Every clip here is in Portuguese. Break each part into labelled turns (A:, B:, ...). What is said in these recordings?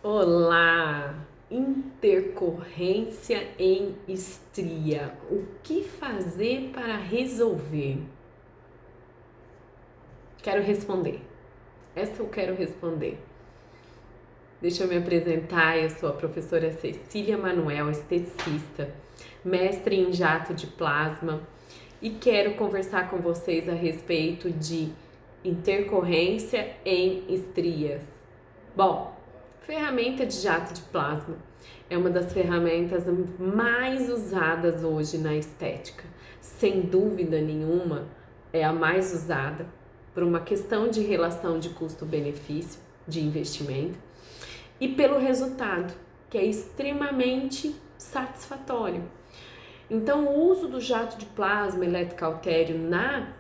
A: Olá! Intercorrência em estria. O que fazer para resolver? Quero responder. Essa eu quero responder. Deixa eu me apresentar. Eu sou a professora Cecília Manuel, esteticista, mestre em jato de plasma, e quero conversar com vocês a respeito de intercorrência em estrias. Bom, ferramenta de jato de plasma é uma das ferramentas mais usadas hoje na estética. Sem dúvida nenhuma, é a mais usada por uma questão de relação de custo-benefício, de investimento, e pelo resultado, que é extremamente satisfatório. Então, o uso do jato de plasma eletrocautério na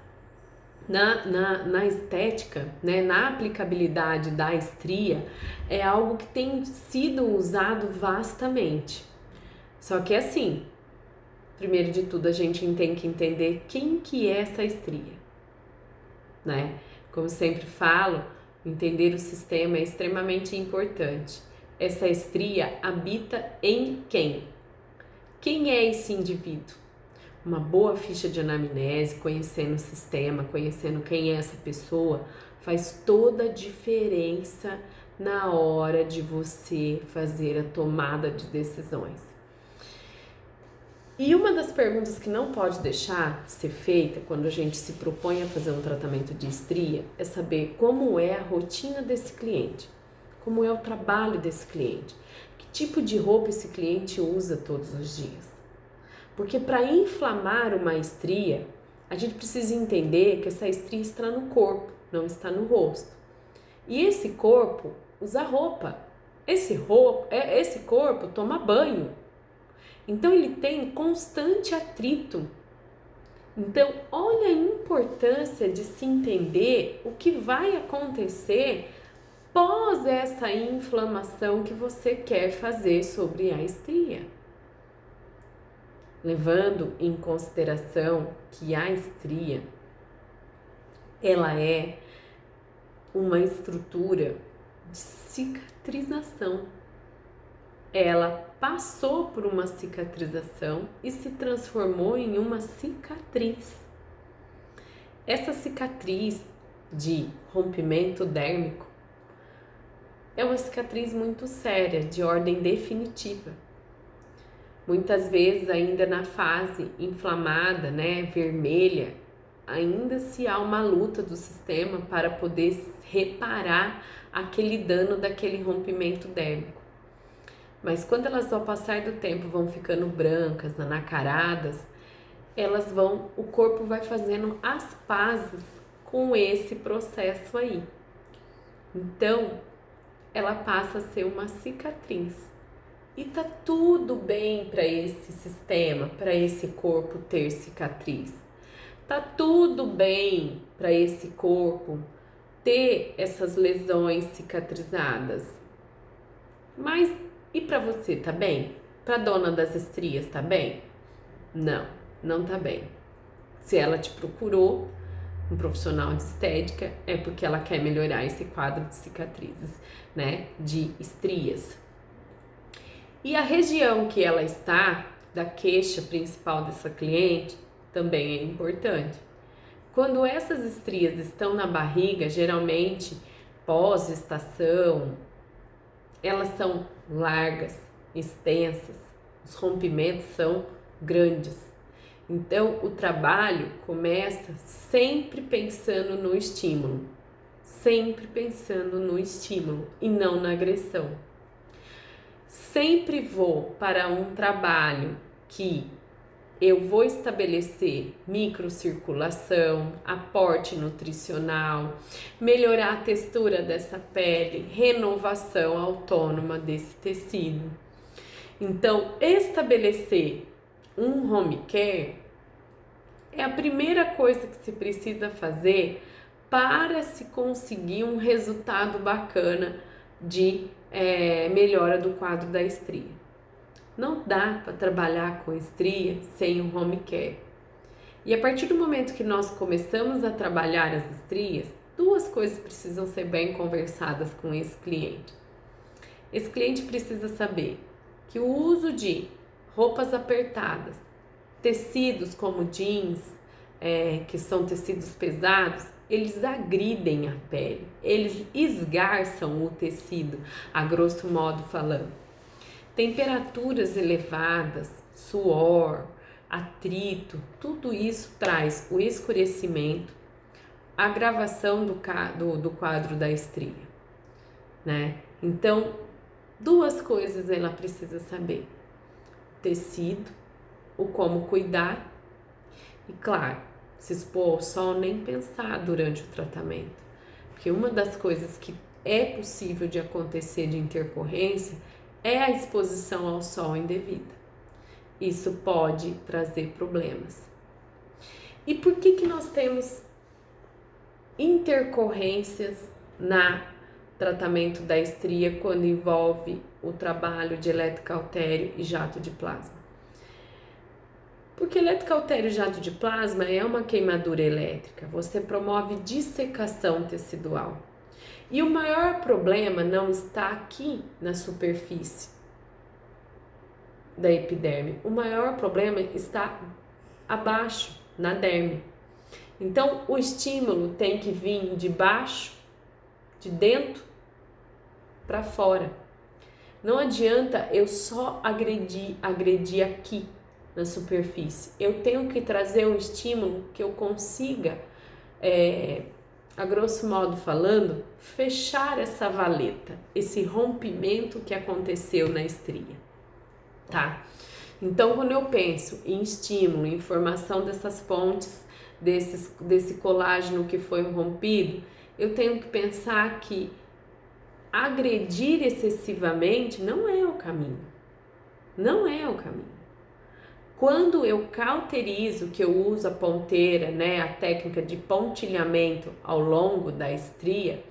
A: estética, né, na aplicabilidade da estria, é algo que tem sido usado vastamente. Só que assim, primeiro de tudo, a gente tem que entender quem que é essa estria, né? Como sempre falo, entender o sistema é extremamente importante. Essa estria habita em quem? Quem é esse indivíduo? Uma boa ficha de anamnese, conhecendo o sistema, conhecendo quem é essa pessoa, faz toda a diferença na hora de você fazer a tomada de decisões. E uma das perguntas que não pode deixar de ser feita quando a gente se propõe a fazer um tratamento de estria é saber como é a rotina desse cliente, como é o trabalho desse cliente, que tipo de roupa esse cliente usa todos os dias. Porque para inflamar uma estria, a gente precisa entender que essa estria está no corpo, não está no rosto. E esse corpo usa roupa. Esse corpo toma banho. Então ele tem constante atrito. Então, olha a importância de se entender o que vai acontecer pós essa inflamação que você quer fazer sobre a estria. Levando em consideração que a estria, ela é uma estrutura de cicatrização. Ela passou por uma cicatrização e se transformou em uma cicatriz. Essa cicatriz de rompimento dérmico é uma cicatriz muito séria, de ordem definitiva. Muitas vezes ainda na fase inflamada, né, vermelha, ainda se há uma luta do sistema para poder reparar aquele dano daquele rompimento dérmico. Mas quando elas ao passar do tempo vão ficando brancas, anacaradas, o corpo vai fazendo as pazes com esse processo aí. Então, ela passa a ser uma cicatriz. E tá tudo bem para esse sistema, para esse corpo ter cicatriz. Tá tudo bem para esse corpo ter essas lesões cicatrizadas. Mas e para você, tá bem? Para dona das estrias, tá bem? Não, não tá bem. Se ela te procurou, um profissional de estética, é porque ela quer melhorar esse quadro de cicatrizes, né? De estrias. E a região que ela está, da queixa principal dessa cliente, também é importante. Quando essas estrias estão na barriga, geralmente pós-gestação, elas são largas, extensas, os rompimentos são grandes. Então, o trabalho começa sempre pensando no estímulo e não na agressão. Sempre vou para um trabalho que eu vou estabelecer microcirculação, aporte nutricional, melhorar a textura dessa pele, renovação autônoma desse tecido. Então, estabelecer um home care é a primeira coisa que se precisa fazer para se conseguir um resultado bacana de melhora do quadro da estria. Não dá para trabalhar com estria sem um home care. E a partir do momento que nós começamos a trabalhar as estrias, duas coisas precisam ser bem conversadas com esse cliente. Esse cliente precisa saber que o uso de roupas apertadas, tecidos como jeans, que são tecidos pesados, eles agridem a pele, eles esgarçam o tecido, a grosso modo falando. Temperaturas elevadas, suor, atrito, tudo isso traz o escurecimento, a agravação do quadro da estria, né? Então, duas coisas ela precisa saber: tecido, o como cuidar e, claro, se expor ao sol nem pensar durante o tratamento, porque uma das coisas que é possível de acontecer de intercorrência é a exposição ao sol indevida. Isso pode trazer problemas. E por que nós temos intercorrências no tratamento da estria quando envolve o trabalho de eletrocautério e jato de plasma? Porque eletrocautério e jato de plasma é uma queimadura elétrica, você promove dissecação tecidual. E o maior problema não está aqui na superfície da epiderme, o maior problema está abaixo, na derme. Então, o estímulo tem que vir de baixo, de dentro para fora. Não adianta eu só agredir aqui na superfície. Eu tenho que trazer um estímulo que eu consiga, a grosso modo falando, fechar essa valeta, esse rompimento que aconteceu na estria, tá? Então, quando eu penso em estímulo, em formação dessas pontes, desse colágeno que foi rompido, eu tenho que pensar que agredir excessivamente não é o caminho. Não é o caminho. Quando eu cauterizo, que eu uso a ponteira, né, a técnica de pontilhamento ao longo da estria,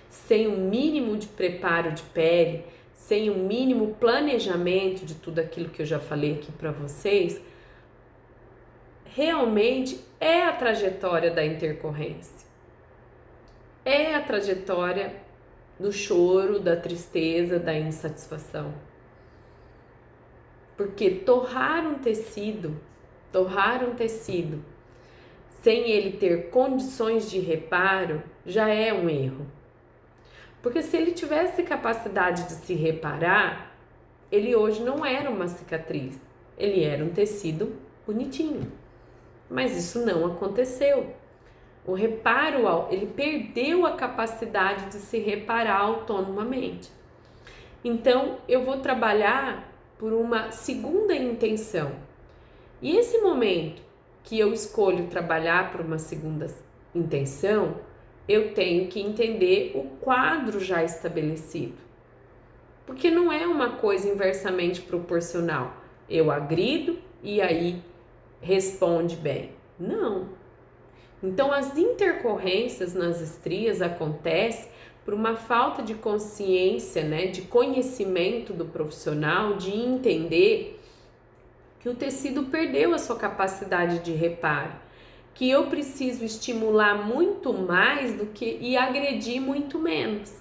A: sem o mínimo de preparo de pele, sem o mínimo planejamento de tudo aquilo que eu já falei aqui para vocês, realmente é a trajetória da intercorrência. É a trajetória do choro, da tristeza, da insatisfação. Porque torrar um tecido sem ele ter condições de reparo já é um erro. Porque se ele tivesse capacidade de se reparar, ele hoje não era uma cicatriz, ele era um tecido bonitinho. Mas isso não aconteceu. O reparo, ele perdeu a capacidade de se reparar autonomamente. Então, eu vou trabalhar por uma segunda intenção. E esse momento que eu escolho trabalhar por uma segunda intenção, eu tenho que entender o quadro já estabelecido. Porque não é uma coisa inversamente proporcional. Eu agrido e aí responde bem. Não. Então, as intercorrências nas estrias acontecem por uma falta de consciência, né, de conhecimento do profissional, de entender que o tecido perdeu a sua capacidade de reparo, que eu preciso estimular muito mais do que e agredir muito menos.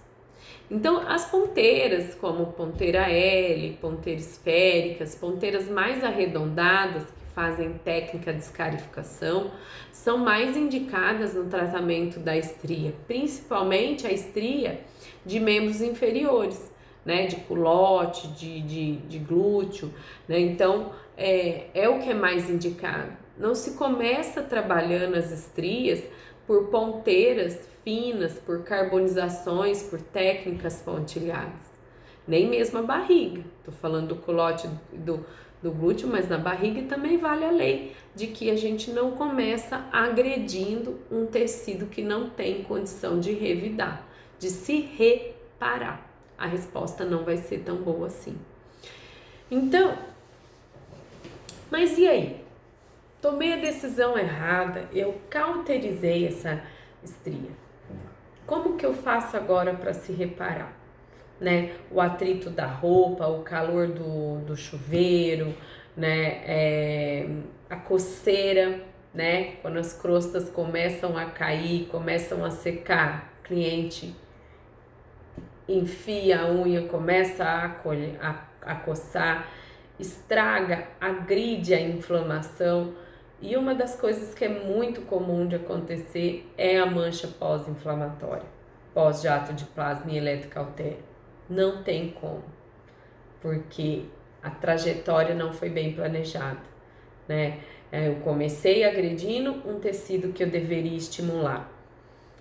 A: Então, as ponteiras, como ponteira L, ponteiras esféricas, ponteiras mais arredondadas, que fazem técnica de escarificação, são mais indicadas no tratamento da estria, principalmente a estria de membros inferiores, né, de culote, de glúteo, né? Então, é o que é mais indicado. Não se começa trabalhando as estrias por ponteiras finas, por carbonizações, por técnicas pontilhadas. Nem mesmo a barriga. Estou falando do culote do glúteo, mas na barriga também vale a lei de que a gente não começa agredindo um tecido que não tem condição de revidar, de se reparar. A resposta não vai ser tão boa assim. Então, mas e aí? Tomei a decisão errada, eu cauterizei essa estria. Como que eu faço agora para se reparar? Né? O atrito da roupa, o calor do chuveiro, né? A coceira, né? Quando as crostas começam a cair, começam a secar, cliente enfia a unha, começa a coçar, estraga, agride a inflamação. E uma das coisas que é muito comum de acontecer é a mancha pós-inflamatória, pós-jato de plasma e eletrocautério. Não tem como, porque a trajetória não foi bem planejada, né? Eu comecei agredindo um tecido que eu deveria estimular.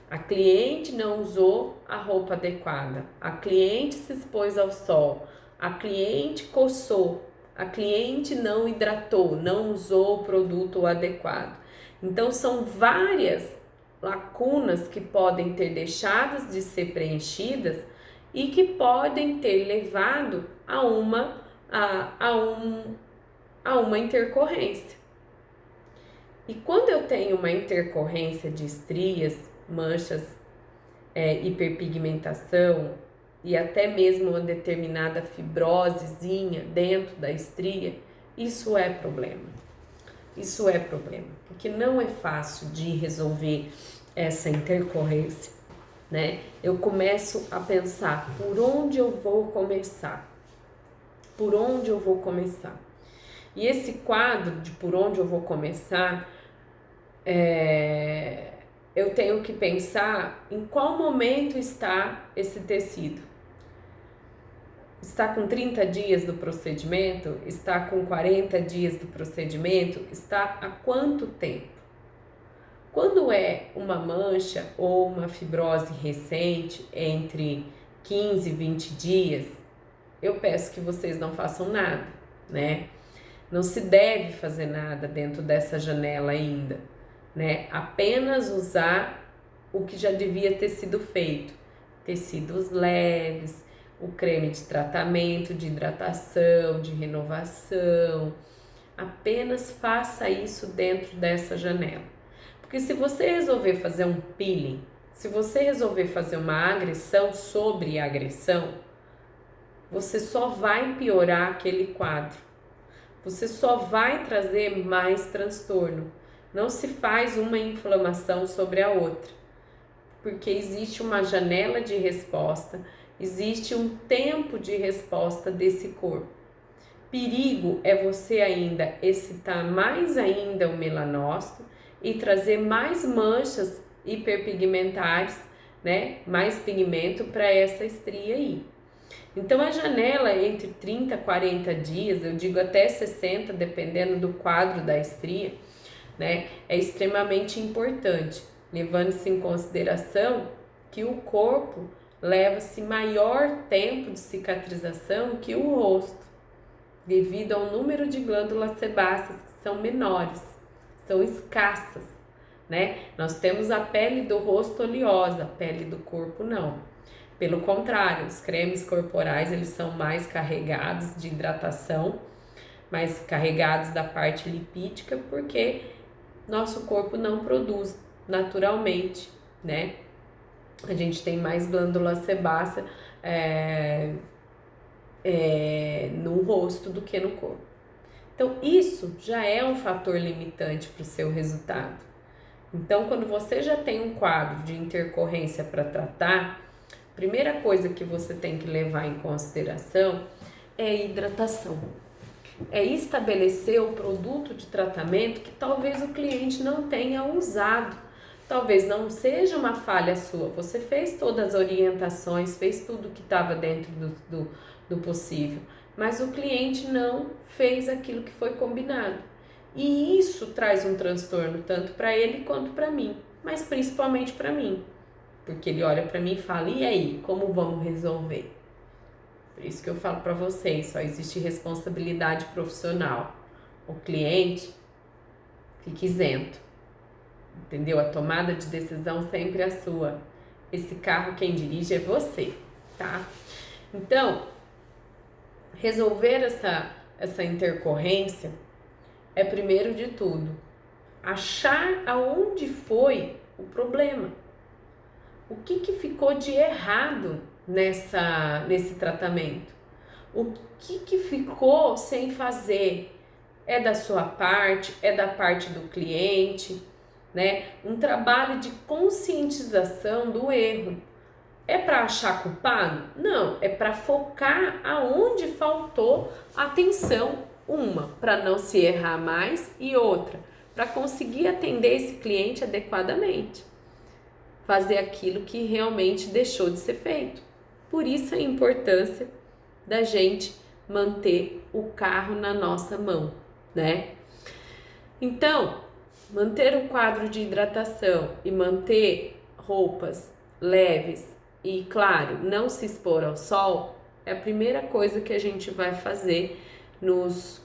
A: A cliente não usou a roupa adequada, a cliente se expôs ao sol, a cliente coçou, a cliente não hidratou, não usou o produto adequado. Então são várias lacunas que podem ter deixado de ser preenchidas e que podem ter levado a uma intercorrência. E quando eu tenho uma intercorrência de estrias, manchas, hiperpigmentação e até mesmo uma determinada fibrosezinha dentro da estria, isso é problema. Isso é problema, porque não é fácil de resolver essa intercorrência, né? Eu começo a pensar por onde eu vou começar. Por onde eu vou começar? E esse quadro de por onde eu vou começar, eu tenho que pensar em qual momento está esse tecido. Está com 30 dias do procedimento? Está com 40 dias do procedimento? Está há quanto tempo? Quando é uma mancha ou uma fibrose recente, entre 15 e 20 dias, eu peço que vocês não façam nada, né? Não se deve fazer nada dentro dessa janela ainda, né? Apenas usar o que já devia ter sido feito. Tecidos leves, o creme de tratamento, de hidratação, de renovação. Apenas faça isso dentro dessa janela. Porque se você resolver fazer um peeling, se você resolver fazer uma agressão sobre a agressão, você só vai piorar aquele quadro. Você só vai trazer mais transtorno. Não se faz uma inflamação sobre a outra, porque existe uma janela de resposta, existe um tempo de resposta desse corpo. Perigo é você ainda excitar mais ainda o melanócito e trazer mais manchas hiperpigmentares, né? Mais pigmento para essa estria aí. Então a janela entre 30 e 40 dias, eu digo até 60, dependendo do quadro da estria, né, é extremamente importante, levando-se em consideração que o corpo leva-se maior tempo de cicatrização que o rosto, devido ao número de glândulas sebáceas que são menores, são escassas, né? Nós temos a pele do rosto oleosa, a pele do corpo não. Pelo contrário, os cremes corporais eles são mais carregados de hidratação, mais carregados da parte lipídica, porque nosso corpo não produz naturalmente, né? A gente tem mais glândula sebácea no rosto do que no corpo. Então, isso já é um fator limitante para o seu resultado. Então, quando você já tem um quadro de intercorrência para tratar, a primeira coisa que você tem que levar em consideração é a hidratação. É estabelecer o produto de tratamento que talvez o cliente não tenha usado. Talvez não seja uma falha sua. Você fez todas as orientações, fez tudo que estava dentro do possível, mas o cliente não fez aquilo que foi combinado. E isso traz um transtorno tanto para ele quanto para mim, mas principalmente para mim, porque ele olha para mim e fala: e aí, como vamos resolver? Por isso que eu falo para vocês, só existe responsabilidade profissional. O cliente fica isento, entendeu? A tomada de decisão sempre é sua. Esse carro quem dirige é você, tá? Então, resolver essa intercorrência é primeiro de tudo achar aonde foi o problema. O que ficou de errado nesse tratamento? O que ficou sem fazer? É da sua parte? É da parte do cliente? Né? Um trabalho de conscientização do erro. É para achar culpado? Não, é para focar aonde faltou atenção, para não se errar mais, e outra, para conseguir atender esse cliente adequadamente, fazer aquilo que realmente deixou de ser feito. Por isso a importância da gente manter o carro na nossa mão, né? Então, manter o quadro de hidratação e manter roupas leves e, claro, não se expor ao sol é a primeira coisa que a gente vai fazer nos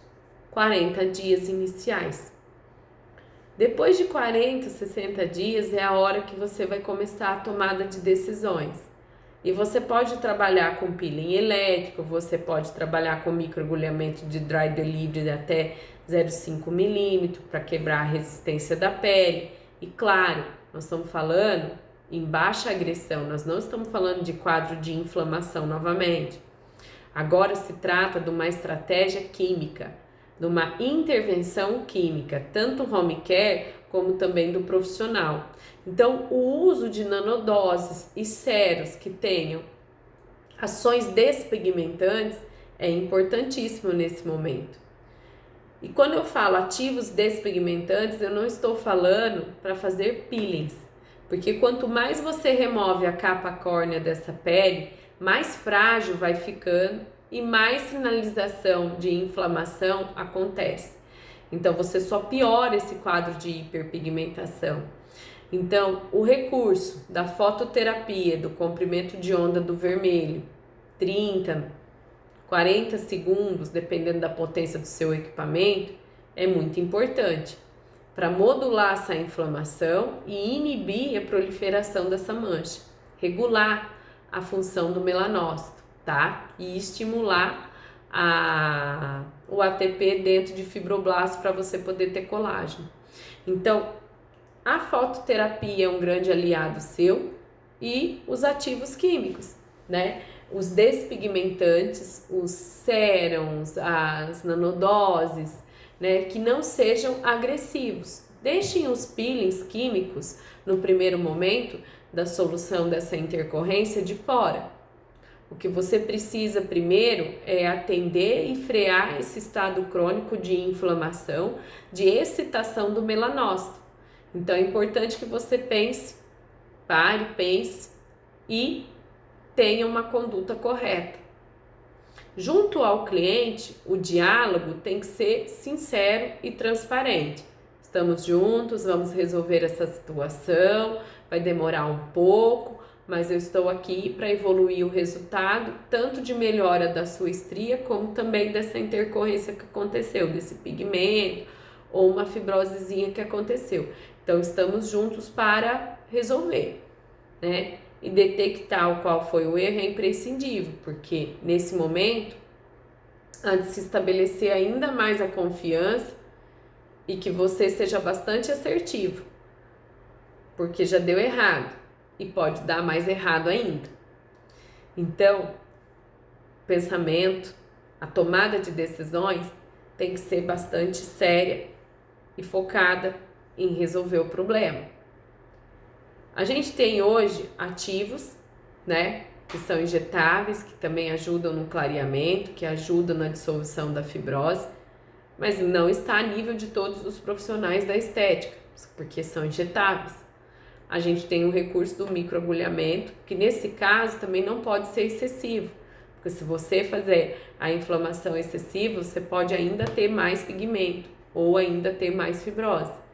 A: 40 dias iniciais. Depois de 40, 60 dias é a hora que você vai começar a tomada de decisões. E você pode trabalhar com peeling elétrico, você pode trabalhar com microagulhamento de dry delivery até 0,5 milímetro para quebrar a resistência da pele. E claro, nós estamos falando em baixa agressão, nós não estamos falando de quadro de inflamação novamente. Agora se trata de uma estratégia química, de uma intervenção química, tanto home care como também do profissional. Então, o uso de nanodoses e séros que tenham ações despigmentantes é importantíssimo nesse momento. E quando eu falo ativos despigmentantes, eu não estou falando para fazer peelings, porque quanto mais você remove a capa córnea dessa pele, mais frágil vai ficando e mais sinalização de inflamação acontece. Então você só piora esse quadro de hiperpigmentação. Então, o recurso da fototerapia, do comprimento de onda do vermelho, 30, 40 segundos, dependendo da potência do seu equipamento, é muito importante para modular essa inflamação e inibir a proliferação dessa mancha, regular a função do melanócito, tá? E estimular o ATP dentro de fibroblasto para você poder ter colágeno. Então, a fototerapia é um grande aliado seu e os ativos químicos, né? Os despigmentantes, os sérums, as nanodoses, né? Que não sejam agressivos. Deixem os peelings químicos no primeiro momento da solução dessa intercorrência de fora. O que você precisa primeiro é atender e frear esse estado crônico de inflamação, de excitação do melanócito. Então é importante que você pense, pense e tenha uma conduta correta. Junto ao cliente, o diálogo tem que ser sincero e transparente. Estamos juntos, vamos resolver essa situação, vai demorar um pouco, mas eu estou aqui para evoluir o resultado, tanto de melhora da sua estria, como também dessa intercorrência que aconteceu, desse pigmento ou uma fibrosezinha que aconteceu. Então, estamos juntos para resolver, né? E detectar qual foi o erro é imprescindível, porque nesse momento, antes de se estabelecer ainda mais a confiança e que você seja bastante assertivo, porque já deu errado e pode dar mais errado ainda. Então, o pensamento, a tomada de decisões tem que ser bastante séria e focada em resolver o problema. A gente tem hoje ativos, né, que são injetáveis, que também ajudam no clareamento, que ajudam na dissolução da fibrose, mas não está a nível de todos os profissionais da estética, porque são injetáveis. A gente tem o recurso do microagulhamento, que nesse caso também não pode ser excessivo, porque se você fazer a inflamação excessiva, você pode ainda ter mais pigmento ou ainda ter mais fibrose.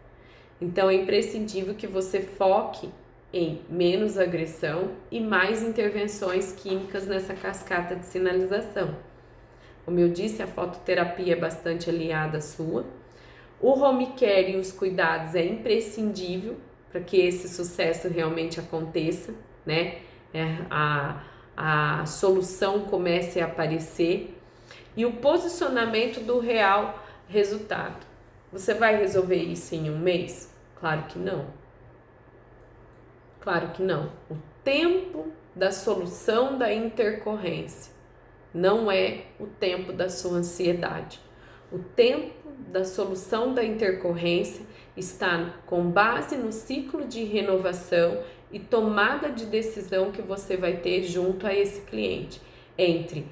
A: Então é imprescindível que você foque em menos agressão e mais intervenções químicas nessa cascata de sinalização. Como eu disse, a fototerapia é bastante aliada à sua. O home care e os cuidados é imprescindível para que esse sucesso realmente aconteça, né? A solução comece a aparecer. E o posicionamento do real resultado. Você vai resolver isso em um mês? Claro que não. Claro que não. O tempo da solução da intercorrência não é o tempo da sua ansiedade. O tempo da solução da intercorrência está com base no ciclo de renovação e tomada de decisão que você vai ter junto a esse cliente, entre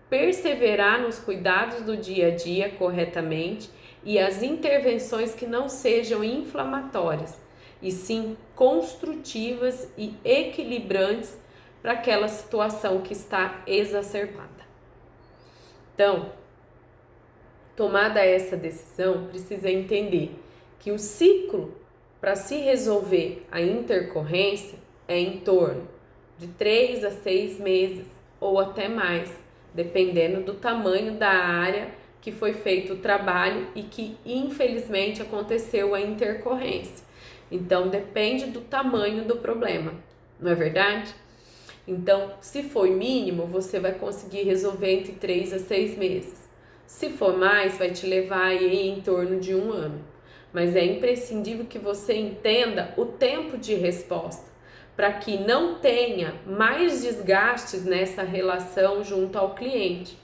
A: perseverar nos cuidados do dia a dia corretamente e as intervenções que não sejam inflamatórias, e sim construtivas e equilibrantes para aquela situação que está exacerbada. Então, tomada essa decisão, precisa entender que o ciclo para se resolver a intercorrência é em torno de 3 a 6 meses ou até mais, dependendo do tamanho da área que foi feito o trabalho e que infelizmente aconteceu a intercorrência. Então depende do tamanho do problema, não é verdade? Então, se for mínimo, você vai conseguir resolver entre 3 a 6 meses. Se for mais, vai te levar aí em torno de 1 ano. Mas é imprescindível que você entenda o tempo de resposta, para que não tenha mais desgastes nessa relação junto ao cliente.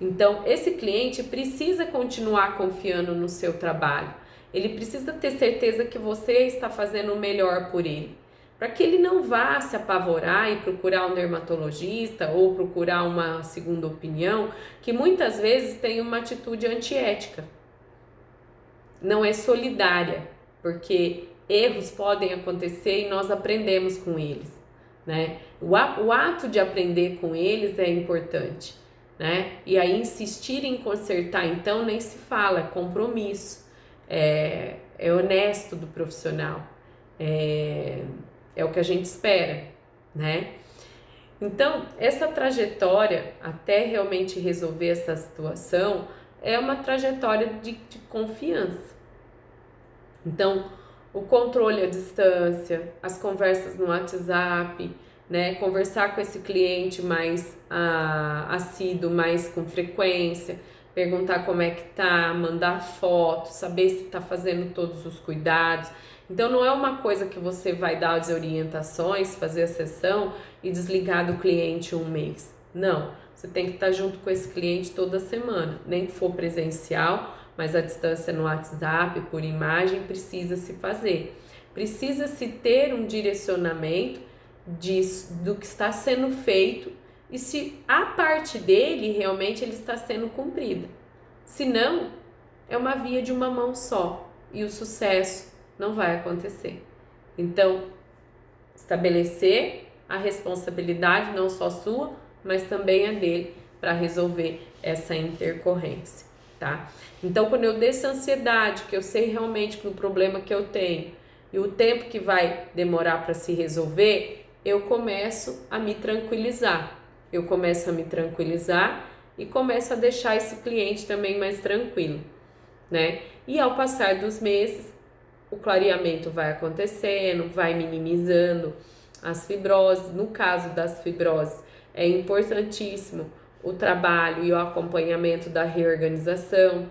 A: Então, esse cliente precisa continuar confiando no seu trabalho. Ele precisa ter certeza que você está fazendo o melhor por ele, para que ele não vá se apavorar e procurar um dermatologista ou procurar uma segunda opinião, que muitas vezes tem uma atitude antiética, não é solidária, porque erros podem acontecer e nós aprendemos com eles, né? O ato de aprender com eles é importante, né? E aí insistir em consertar, então, nem se fala, é compromisso, é honesto do profissional, é o que a gente espera, né? Então, essa trajetória até realmente resolver essa situação é uma trajetória de confiança. Então, o controle à distância, as conversas no WhatsApp, né? Conversar com esse cliente mais assíduo, mais com frequência, perguntar como é que tá, mandar foto, saber se tá fazendo todos os cuidados. Então não é uma coisa que você vai dar as orientações, fazer a sessão e desligar do cliente um mês. Não, você tem que estar junto com esse cliente toda semana, nem que for presencial, mas a distância no WhatsApp, por imagem, precisa se fazer. Precisa se ter um direcionamento do que está sendo feito e se a parte dele realmente ele está sendo cumprida. Se não, é uma via de uma mão só e o sucesso não vai acontecer. Então, estabelecer a responsabilidade não só sua, mas também a dele para resolver essa intercorrência, tá? Então, quando eu desço a ansiedade, que eu sei realmente do problema que eu tenho e o tempo que vai demorar para se resolver, eu começo a me tranquilizar. Eu começo a me tranquilizar e começo a deixar esse cliente também mais tranquilo, né? E ao passar dos meses, o clareamento vai acontecendo, vai minimizando as fibroses. No caso das fibroses, é importantíssimo o trabalho e o acompanhamento da reorganização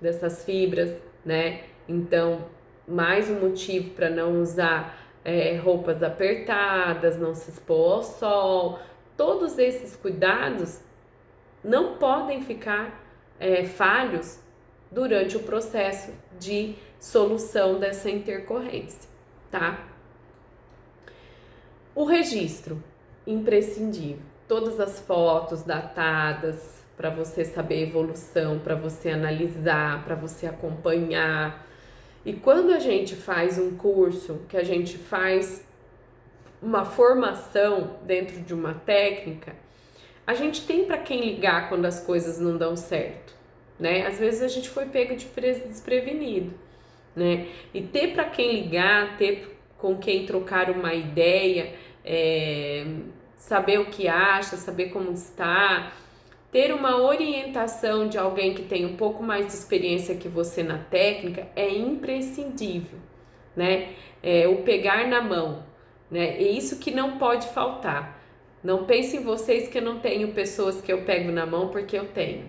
A: dessas fibras, né? Então, mais um motivo para não usar roupas apertadas, não se expor ao sol. Todos esses cuidados não podem ficar falhos durante o processo de solução dessa intercorrência, tá? O registro, imprescindível. Todas as fotos datadas para você saber a evolução, para você analisar, para você acompanhar. E quando a gente faz um curso, que a gente faz uma formação dentro de uma técnica, a gente tem para quem ligar quando as coisas não dão certo, né? Às vezes a gente foi pego de desprevenido, né? E ter para quem ligar, ter com quem trocar uma ideia, saber o que acha, saber como está, ter uma orientação de alguém que tem um pouco mais de experiência que você na técnica é imprescindível, né? O pegar na mão, né? É isso que não pode faltar. Não pensem vocês que eu não tenho pessoas que eu pego na mão, porque eu tenho,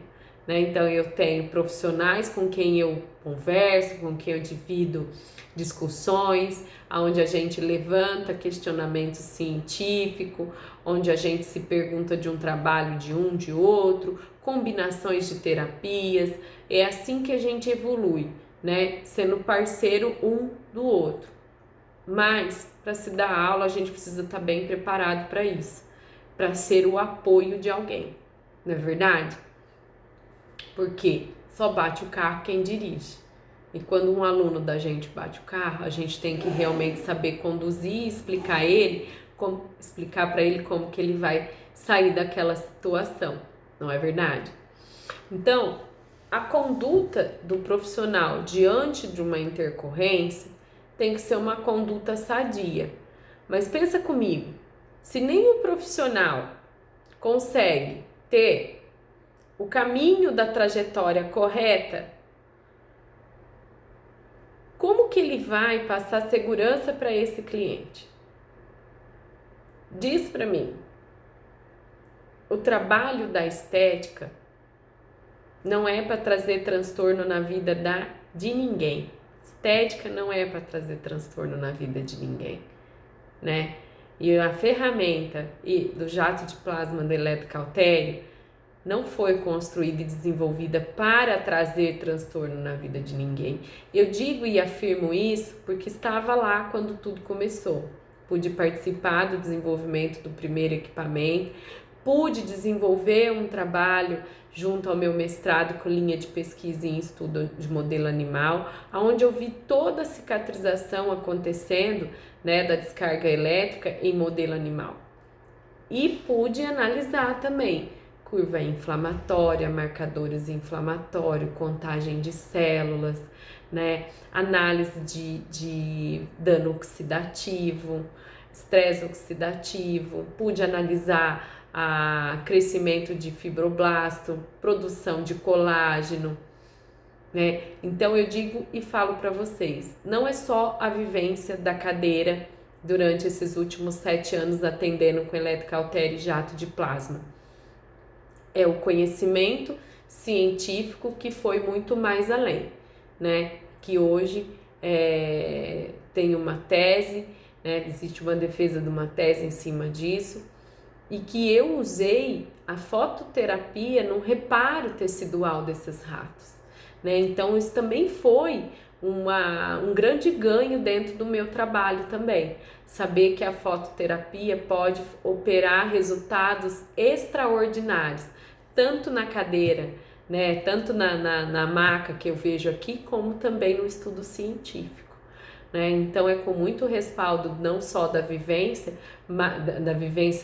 A: né? Então eu tenho profissionais com quem eu converso, com quem eu divido discussões, onde a gente levanta questionamento científico, onde a gente se pergunta de um trabalho de outro, combinações de terapias. É assim que a gente evolui, né? Sendo parceiro um do outro. Mas para se dar aula, a gente precisa estar bem preparado para isso, para ser o apoio de alguém, não é verdade? Porque só bate o carro quem dirige. E quando um aluno da gente bate o carro, a gente tem que realmente saber conduzir e explicar para ele como que ele vai sair daquela situação, não é verdade? Então, a conduta do profissional diante de uma intercorrência tem que ser uma conduta sadia. Mas pensa comigo, se nem o profissional consegue ter o caminho da trajetória correta, como que ele vai passar segurança para esse cliente? Diz para mim, o trabalho da estética não é para trazer transtorno na vida de ninguém. Estética não é para trazer transtorno na vida de ninguém, né? E a ferramenta do jato de plasma do eletrocautério não foi construída e desenvolvida para trazer transtorno na vida de ninguém. Eu digo e afirmo isso porque estava lá quando tudo começou. Pude participar do desenvolvimento do primeiro equipamento, pude desenvolver um trabalho junto ao meu mestrado com linha de pesquisa em estudo de modelo animal, onde eu vi toda a cicatrização acontecendo, né, da descarga elétrica em modelo animal. E pude analisar também curva inflamatória, marcadores inflamatórios, contagem de células, né, análise de dano oxidativo, estresse oxidativo, pude analisar crescimento de fibroblasto, produção de colágeno, né? Então eu digo e falo para vocês, não é só a vivência da cadeira durante esses últimos 7 anos atendendo com eletrocautério e jato de plasma. É o conhecimento científico que foi muito mais além, né? Que hoje tem uma tese, né? Existe uma defesa de uma tese em cima disso, e que eu usei a fototerapia no reparo tecidual desses ratos, né? Então isso também foi um grande ganho dentro do meu trabalho também, saber que a fototerapia pode operar resultados extraordinários, tanto na cadeira, né, tanto na maca que eu vejo aqui, como também no estudo científico, né? Então é com muito respaldo não só da vivência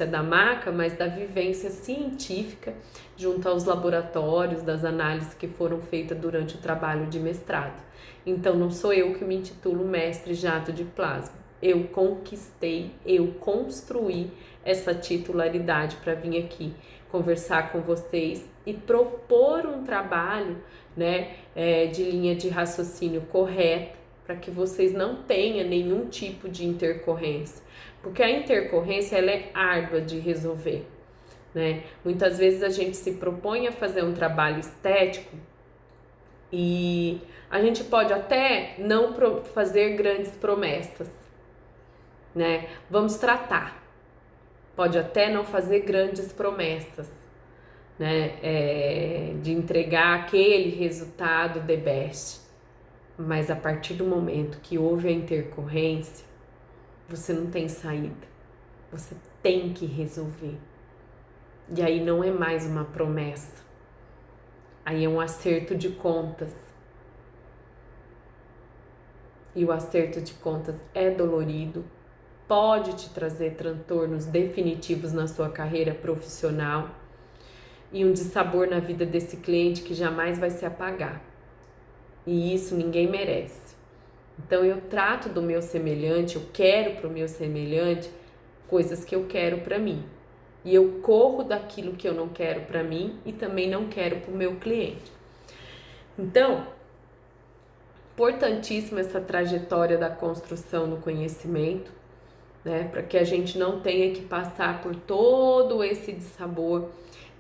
A: da maca, mas da vivência científica junto aos laboratórios, das análises que foram feitas durante o trabalho de mestrado. Então não sou eu que me intitulo mestre jato de plasma, eu conquistei, eu construí essa titularidade para vir aqui conversar com vocês e propor um trabalho, né, de linha de raciocínio correta, para que vocês não tenham nenhum tipo de intercorrência, porque a intercorrência ela é árdua de resolver, né? Muitas vezes a gente se propõe a fazer um trabalho estético e a gente pode até não fazer grandes promessas, né? Vamos tratar, pode até não fazer grandes promessas, né? De entregar aquele resultado the best, mas a partir do momento que houve a intercorrência, você não tem saída, você tem que resolver. E aí não é mais uma promessa, aí é um acerto de contas. E o acerto de contas é dolorido, pode te trazer transtornos definitivos na sua carreira profissional e um dissabor na vida desse cliente que jamais vai se apagar. E isso ninguém merece. Então eu trato do meu semelhante, eu quero para o meu semelhante coisas que eu quero para mim. E eu corro daquilo que eu não quero para mim e também não quero para o meu cliente. Então, importantíssima essa trajetória da construção do conhecimento, né? Para que a gente não tenha que passar por todo esse dissabor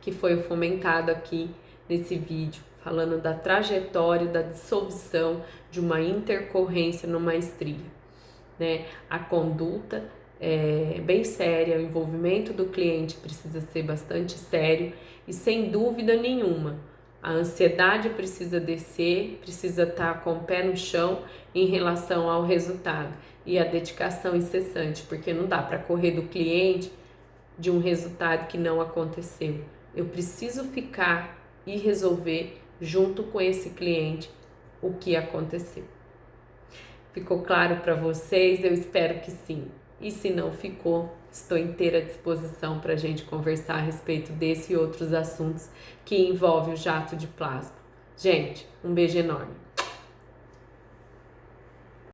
A: que foi fomentado aqui nesse vídeo, falando da trajetória da dissolução de uma intercorrência numa estria, né? A conduta é bem séria, o envolvimento do cliente precisa ser bastante sério e sem dúvida nenhuma, a ansiedade precisa descer, precisa estar com o pé no chão em relação ao resultado. e a dedicação incessante, porque não dá para correr do cliente de um resultado que não aconteceu. Eu preciso ficar e resolver junto com esse cliente o que aconteceu. Ficou claro para vocês? Eu espero que sim. E se não ficou, estou inteira disposição para a gente conversar a respeito desse e outros assuntos que envolvem o jato de plasma. Gente, um beijo enorme.